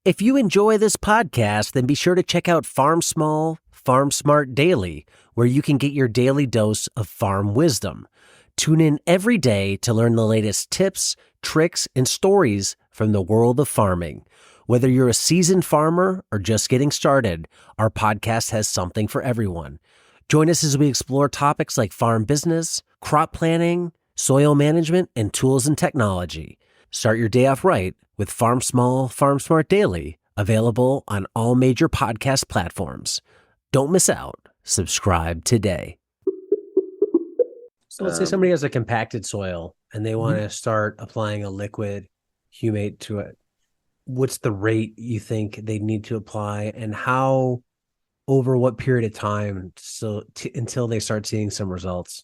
If you enjoy this podcast, then be sure to check out Farm Small, Farm Smart Daily, where you can get your daily dose of farm wisdom. Tune in every day to learn the latest tips, tricks, and stories from the world of farming. Whether you're a seasoned farmer or just getting started, our podcast has something for everyone. Join us as we explore topics like farm business, crop planning, soil management, and tools and technology. Start your day off right with Farm Small, Farm Smart Daily, available on all major podcast platforms. Don't miss out. Subscribe today. So let's say somebody has a compacted soil and they want to start applying a liquid humate to it. What's the rate you think they need to apply, and how, over what period of time until they start seeing some results?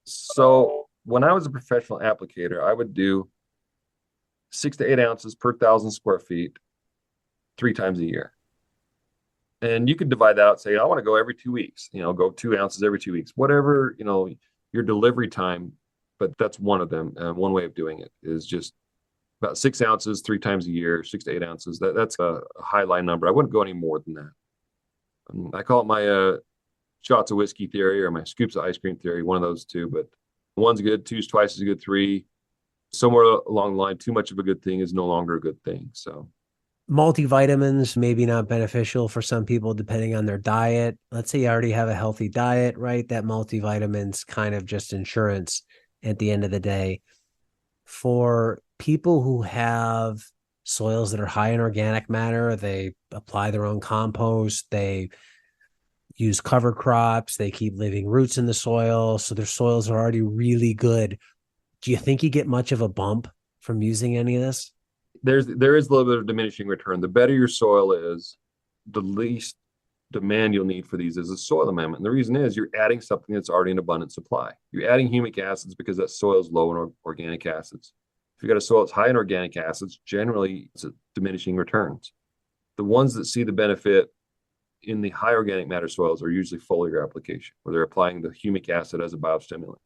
So when I was a professional applicator, I would do 6 to 8 ounces per 1,000 square feet 3 times a year. And you could divide that out, say, I want to go every 2 weeks, go 2 ounces every 2 weeks, whatever, your delivery time. But that's one of them. One way of doing it is just about 6 ounces 3 times a year, 6 to 8 ounces. That's a high line number. I wouldn't go any more than that. I call it my shots of whiskey theory or my scoops of ice cream theory, one of those two. But one's good, two's twice as good, 3. Somewhere along the line, too much of a good thing is no longer a good thing. So multivitamins maybe not beneficial for some people depending on their diet. Let's say you already have a healthy diet, right? That multivitamins kind of just insurance at the end of the day. For people who have soils that are high in organic matter, they apply their own compost, they use cover crops, they keep living roots in the soil, so their soils are already really good. Do you think you get much of a bump from using any of this? There is a little bit of diminishing return. The better your soil is, the least demand you'll need for these is a soil amendment. And the reason is you're adding something that's already in abundant supply. You're adding humic acids because that soil is low in organic acids. If you've got a soil that's high in organic acids, generally it's diminishing returns. The ones that see the benefit in the high organic matter soils are usually foliar application, where they're applying the humic acid as a biostimulant.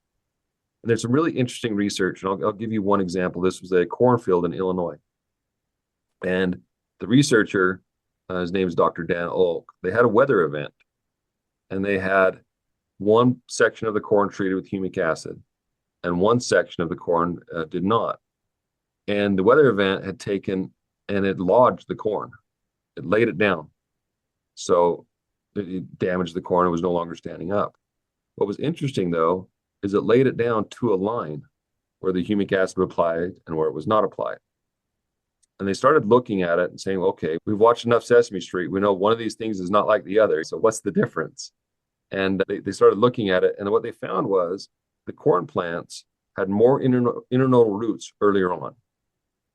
And there's some really interesting research, and I'll give you one example. This was a cornfield in Illinois. And the researcher, his name is Dr. Dan Olk, they had a weather event. And they had one section of the corn treated with humic acid, and one section of the corn did not. And the weather event had taken and it lodged the corn. It laid it down. So it damaged the corn. It was no longer standing up. What was interesting, though, is it laid it down to a line where the humic acid was applied and where it was not applied. And they started looking at it and saying, okay, we've watched enough Sesame Street. We know one of these things is not like the other. So what's the difference? And they started looking at it. And what they found was the corn plants had more internodal roots earlier on.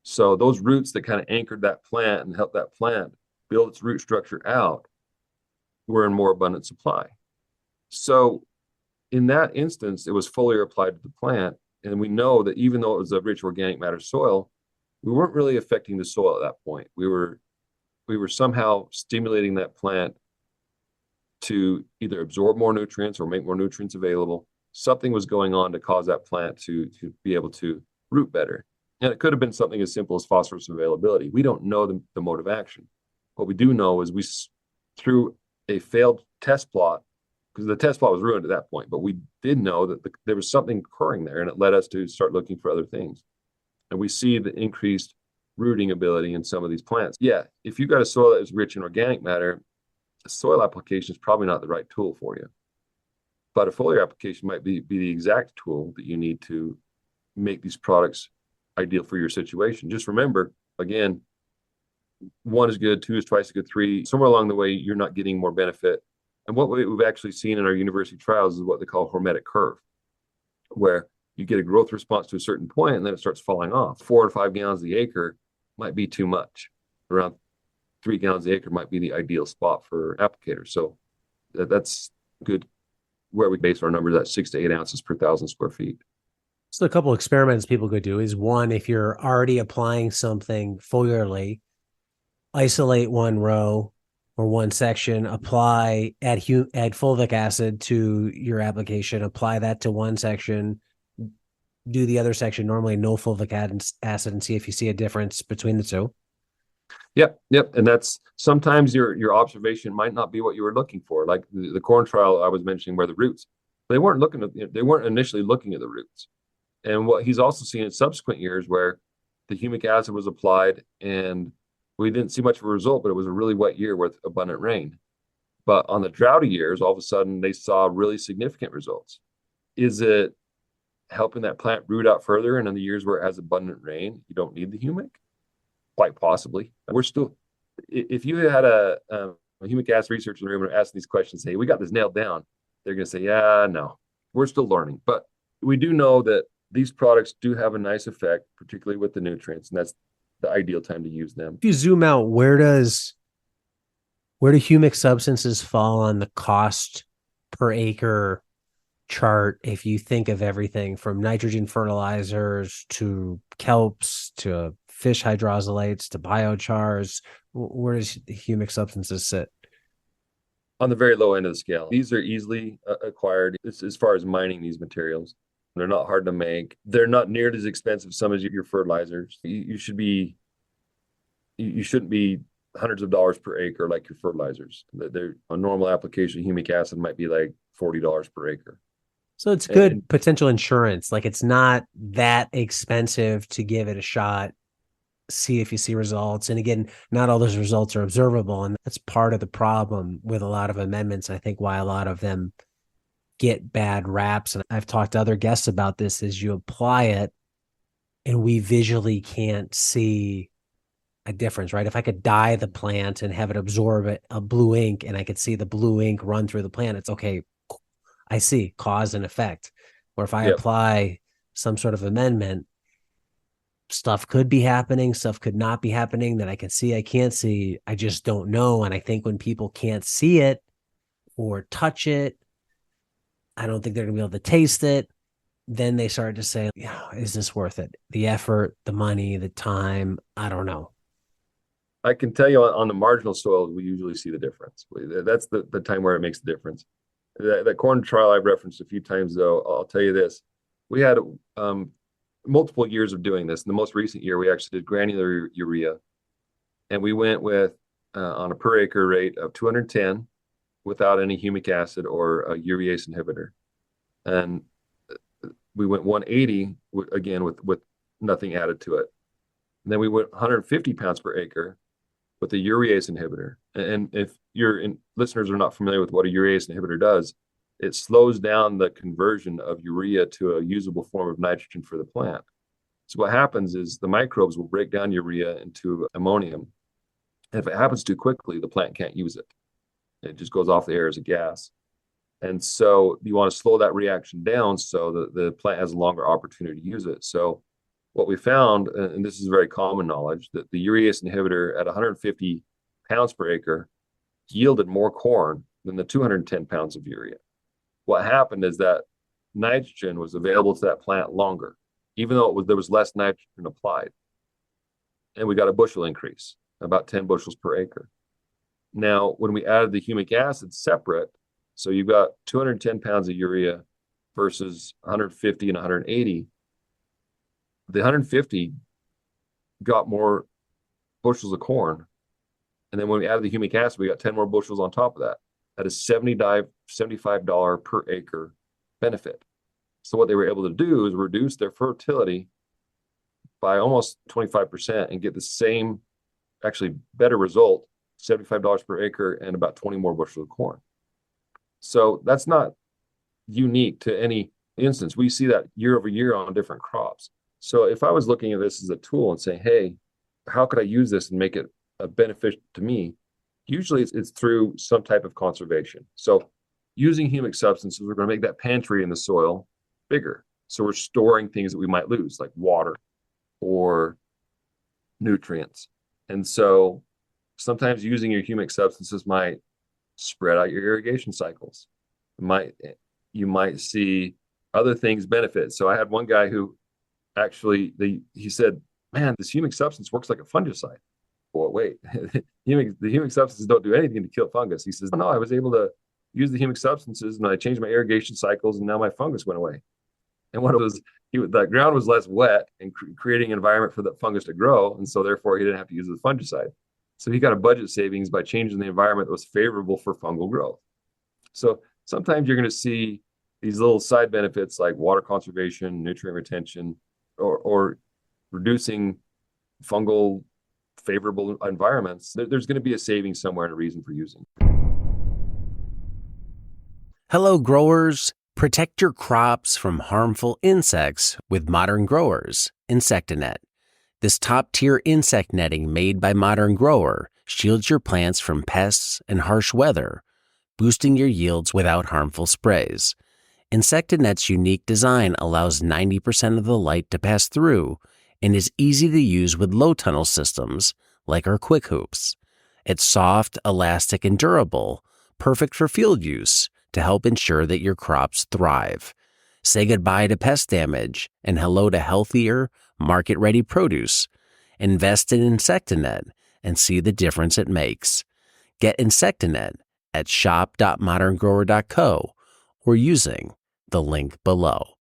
So those roots that kind of anchored that plant and helped that plant build its root structure out were in more abundant supply. So in that instance, it was foliar applied to the plant. And we know that even though it was a rich organic matter soil, we weren't really affecting the soil at that point. We were somehow stimulating that plant to either absorb more nutrients or make more nutrients available. Something was going on to cause that plant to be able to root better. And it could have been something as simple as phosphorus availability. We don't know the mode of action. What we do know is through a failed test plot, because the test plot was ruined at that point, but we did know that there was something occurring there, and it led us to start looking for other things. And we see the increased rooting ability in some of these plants. Yeah, if you've got a soil that is rich in organic matter, a soil application is probably not the right tool for you. But a foliar application might be the exact tool that you need to make these products ideal for your situation. Just remember, again, 1 is good, 2 is twice as good, 3. Somewhere along the way, you're not getting more benefit. And what we've actually seen in our university trials is what they call hormetic curve, where you get a growth response to a certain point and then it starts falling off. 4 or 5 gallons the acre might be too much. Around 3 gallons the acre might be the ideal spot for applicators. So that's good where we base our numbers at 6 to 8 ounces per 1,000 square feet. So a couple experiments people could do is, one, if you're already applying something foliarly, isolate one row or one section, add fulvic acid to your application, apply that to one section, do the other section normally no fulvic acid, and see if you see a difference between the two. Yep. And that's sometimes your observation might not be what you were looking for. Like the corn trial I was mentioning, where the roots, they weren't initially looking at the roots. And what he's also seen in subsequent years where the humic acid was applied and we didn't see much of a result, but it was a really wet year with abundant rain. But on the droughty years, all of a sudden they saw really significant results. Is it helping that plant root out further? And in the years where it has abundant rain, you don't need the humic? Quite possibly. We're still, if you had a humic acid researcher in the room and asked these questions, hey, we got this nailed down, they're going to say, yeah, no, we're still learning. But we do know that these products do have a nice effect, particularly with the nutrients, and that's the ideal time to use them. If you zoom out, where do humic substances fall on the cost per acre chart if you think of everything from nitrogen fertilizers to kelps to fish hydrosylates to biochars? Where does humic substances sit? On the very low end of the scale. These are easily acquired as far as mining these materials. They're not hard to make. They're not near as expensive some as your fertilizers. You shouldn't be hundreds of dollars per acre like your fertilizers. They're a normal application. Humic acid might be like $40 per acre. So it's good potential insurance. Like it's not that expensive to give it a shot, see if you see results. And again, not all those results are observable. And that's part of the problem with a lot of amendments. I think why a lot of them get bad raps. And I've talked to other guests about this, is you apply it and we visually can't see a difference, right? If I could dye the plant and have it absorb a blue ink and I could see the blue ink run through the plant, it's okay. I see cause and effect. Or if I apply some sort of amendment, stuff could be happening, stuff could not be happening that I can see, I can't see. I just don't know. And I think when people can't see it or touch it, I don't think they're going to be able to taste it. Then they start to say, yeah, is this worth it? The effort, the money, the time, I don't know. I can tell you on the marginal soil, we usually see the difference. That's the time where it makes the difference. That corn trial I've referenced a few times, though, I'll tell you this. We had multiple years of doing this. In the most recent year, we actually did granular urea. And we went with, on a per acre rate of 210 without any humic acid or a urease inhibitor. And we went 180, again, with nothing added to it. And then we went 150 pounds per acre with a urease inhibitor. And if listeners are not familiar with what a urease inhibitor does, it slows down the conversion of urea to a usable form of nitrogen for the plant. So what happens is the microbes will break down urea into ammonium. And if it happens too quickly, the plant can't use it. It just goes off the air as a gas. And so you want to slow that reaction down so that the plant has a longer opportunity to use it. So what we found, and this is very common knowledge, that the urease inhibitor at 150 pounds per acre yielded more corn than the 210 pounds of urea. What happened is that nitrogen was available to that plant longer, even though there was less nitrogen applied. And we got a bushel increase, about 10 bushels per acre. Now, when we added the humic acid separate, so you've got 210 pounds of urea versus 150 and 180, the 150 got more bushels of corn. And then when we added the humic acid, we got 10 more bushels on top of that. At a $75 per acre benefit. So what they were able to do is reduce their fertility by almost 25% and get the same, actually better result, $75 per acre and about 20 more bushels of corn. So that's not unique to any instance. We see that year over year on different crops. So if I was looking at this as a tool and saying, hey, how could I use this and make it a benefit to me? Usually it's through some type of conservation. So using humic substances, we're going to make that pantry in the soil bigger. So we're storing things that we might lose, like water or nutrients. And so sometimes using your humic substances might spread out your irrigation cycles. You might see other things benefit. So I had one guy who actually, he said, man, this humic substance works like a fungicide. Well, wait, the humic substances don't do anything to kill fungus. He says, no, I was able to use the humic substances and I changed my irrigation cycles and now my fungus went away. And what it was, the ground was less wet and creating an environment for the fungus to grow. And so therefore he didn't have to use the fungicide. So he got a budget savings by changing the environment that was favorable for fungal growth. So sometimes you're going to see these little side benefits like water conservation, nutrient retention, or reducing fungal favorable environments. There's going to be a savings somewhere and a reason for using. Hello, growers. Protect your crops from harmful insects with Modern Growers Insectanet. This top-tier insect netting made by Modern Grower shields your plants from pests and harsh weather, boosting your yields without harmful sprays. Insectanet's unique design allows 90% of the light to pass through and is easy to use with low tunnel systems like our Quick Hoops. It's soft, elastic, and durable, perfect for field use to help ensure that your crops thrive. Say goodbye to pest damage and hello to healthier, market-ready produce. Invest in Insectanet and see the difference it makes. Get Insectanet at shop.moderngrower.co or using the link below.